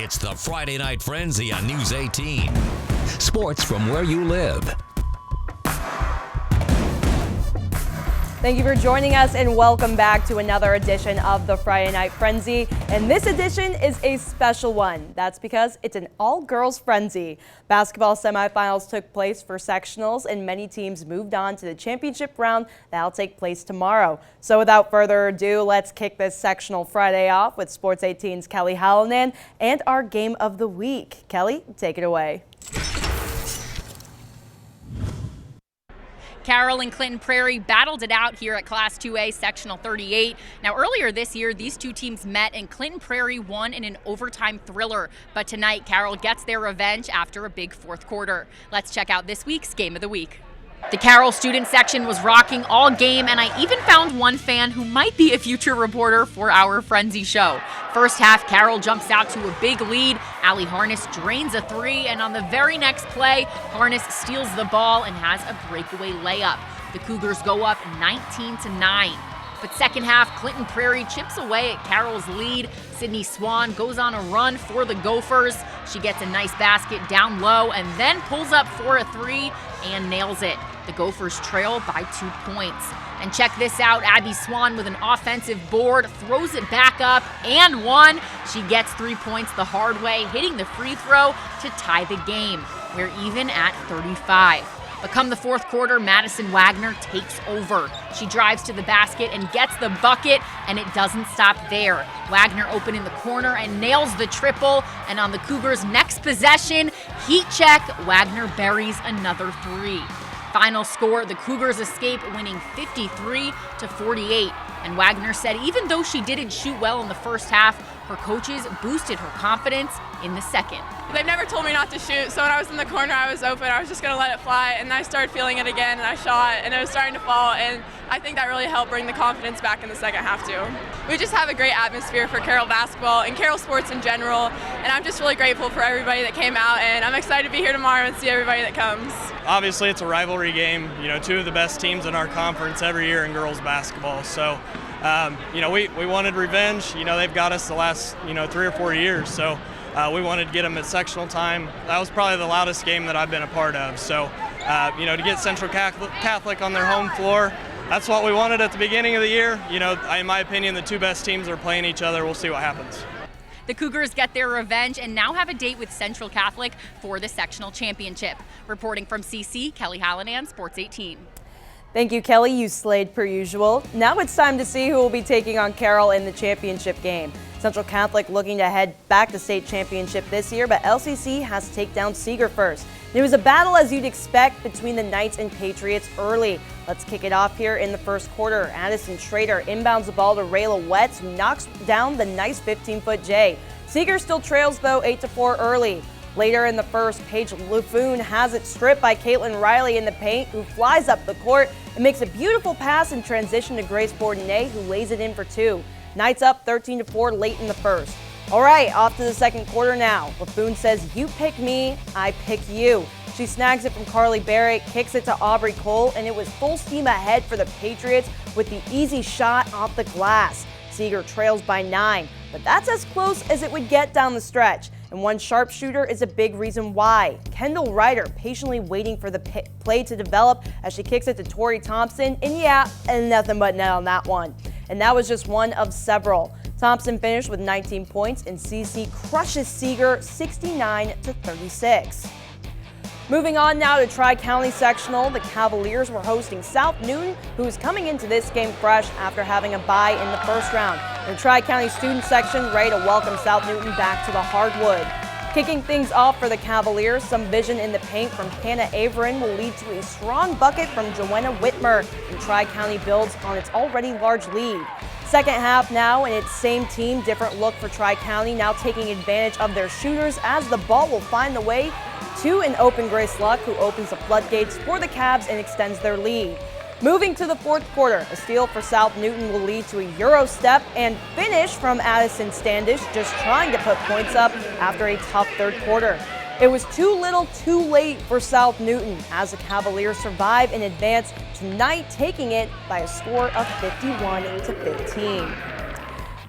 It's the Friday Night Frenzy on News 18. Sports from where you live. Thank you for joining us and welcome back to another edition of the Friday Night Frenzy. And this edition is a special one. That's because it's an all-girls frenzy. Basketball semifinals took place for sectionals and many teams moved on to the championship round that'll take place tomorrow. So without further ado, let's kick this sectional Friday off with Sports 18's Kelly Hallinan and our game of the week. Kelly, take it away. Carroll and Clinton Prairie battled it out here at Class 2A Sectional 38. Now earlier this year, these two teams met and Clinton Prairie won in an overtime thriller. But tonight, Carroll gets their revenge after a big fourth quarter. Let's check out this week's Game of the Week. The Carroll student section was rocking all game, and I even found one fan who might be a future reporter for our Frenzy show. First half, Carroll jumps out to a big lead. Allie Harness drains a three, and on the very next play, Harness steals the ball and has a breakaway layup. The Cougars go up 19-9. But second half, Clinton Prairie chips away at Carroll's lead. Sydney Swan goes on a run for the Gophers. She gets a nice basket down low and then pulls up for a three and nails it. The Gophers trail by 2 points. And check this out, Abby Swan with an offensive board, throws it back up and one. She gets 3 points the hard way, hitting the free throw to tie the game. We're even at 35. But come the fourth quarter, Madison Wagner takes over. She drives to the basket and gets the bucket, and it doesn't stop there. Wagner open in the corner and nails the triple, and on the Cougars' next possession, heat check, Wagner buries another three. Final score, the Cougars escape, winning 53-48. And Wagner said even though she didn't shoot well in the first half, her coaches boosted her confidence in the second. They've never told me not to shoot, so when I was in the corner, I was open. I was just going to let it fly, and I started feeling it again, and I shot, and it was starting to fall, and I think that really helped bring the confidence back in the second half, too. We just have a great atmosphere for Carroll basketball and Carroll sports in general, and I'm just really grateful for everybody that came out, and I'm excited to be here tomorrow and see everybody that comes. Obviously, it's a rivalry game, two of the best teams in our conference every year in girls basketball, so we wanted revenge. They've got us the last 3 or 4 years, so we wanted to get them at sectional time. That was probably the loudest game that I've been a part of. So, to get Central Catholic on their home floor, that's what we wanted at the beginning of the year. In my opinion, the two best teams are playing each other. We'll see what happens. The Cougars get their revenge and now have a date with Central Catholic for the sectional championship. Reporting from CC, Kelly Hallinan, Sports 18. Thank you, Kelly. You slayed per usual. Now it's time to see who will be taking on Carroll in the championship game. Central Catholic looking to head back to state championship this year, but LCC has to take down Seeger first. It was a battle as you'd expect between the Knights and Patriots early. Let's kick it off here in the first quarter. Addison Schrader inbounds the ball to Rayla Wetz, who knocks down the nice 15-foot J. Seeger still trails, though, 8-4 early. Later in the first, Paige Lafoon has it stripped by Caitlin Riley in the paint, who flies up the court and makes a beautiful pass in transition to Grace Bourdonnais, who lays it in for two. Knights up 13-4 late in the first. All right, off to the second quarter now. Lafoon says, "You pick me, I pick you." She snags it from Carly Barrett, kicks it to Aubrey Cole, and it was full steam ahead for the Patriots with the easy shot off the glass. Seeger trails by 9, but that's as close as it would get down the stretch. And one sharpshooter is a big reason why. Kendall Ryder patiently waiting for the play to develop as she kicks it to Tori Thompson, and nothing but net on that one. And that was just one of several. Thompson finished with 19 points, and CC crushes Seeger 69-36. Moving on now to Tri-County Sectional, the Cavaliers were hosting South Newton, who is coming into this game fresh after having a bye in the first round. The Tri-County student section ready to welcome South Newton back to the hardwood. Kicking things off for the Cavaliers, some vision in the paint from Hannah Averin will lead to a strong bucket from Joanna Whitmer, and Tri-County builds on its already large lead. Second half now, and it's same team, different look for Tri-County, now taking advantage of their shooters as the ball will find the way to an open Grace Luck, who opens the floodgates for the Cavs and extends their lead. Moving to the fourth quarter, a steal for South Newton will lead to a Euro step and finish from Addison Standish, just trying to put points up after a tough third quarter. It was too little too late for South Newton as the Cavaliers survive and advance tonight, taking it by a score of 51-15.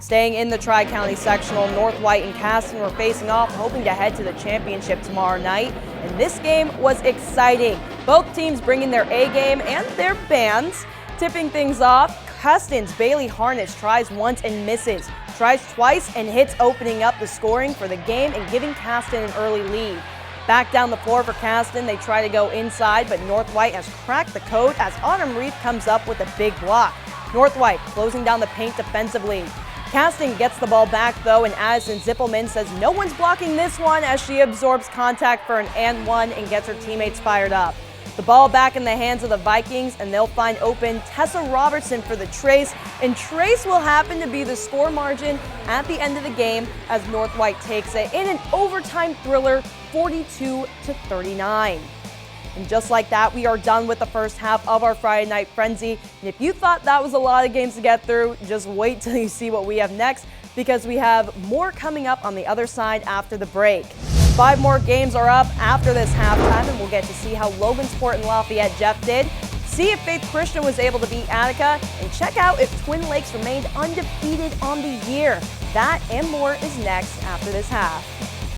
Staying in the Tri-County Sectional, North White and Caston were facing off, hoping to head to the championship tomorrow night. And this game was exciting. Both teams bringing their A game and their bands. Tipping things off, Caston's Bailey Harnish tries once and misses. Tries twice and hits, opening up the scoring for the game and giving Caston an early lead. Back down the floor for Caston, they try to go inside, but North White has cracked the code as Autumn Reef comes up with a big block. North White closing down the paint defensively. Caston gets the ball back though, and Addison Zippelman says no one's blocking this one as she absorbs contact for an and one and gets her teammates fired up. The ball back in the hands of the Vikings, and they'll find open Tessa Robertson for the Trace, and Trace will happen to be the score margin at the end of the game as North White takes it in an overtime thriller, 42-39. And just like that, we are done with the first half of our Friday Night Frenzy. And if you thought that was a lot of games to get through, just wait till you see what we have next, because we have more coming up on the other side after the break. 5 more games are up after this halftime, and we'll get to see how Logansport and Lafayette Jeff did, see if Faith Christian was able to beat Attica, and check out if Twin Lakes remained undefeated on the year. That and more is next after this half.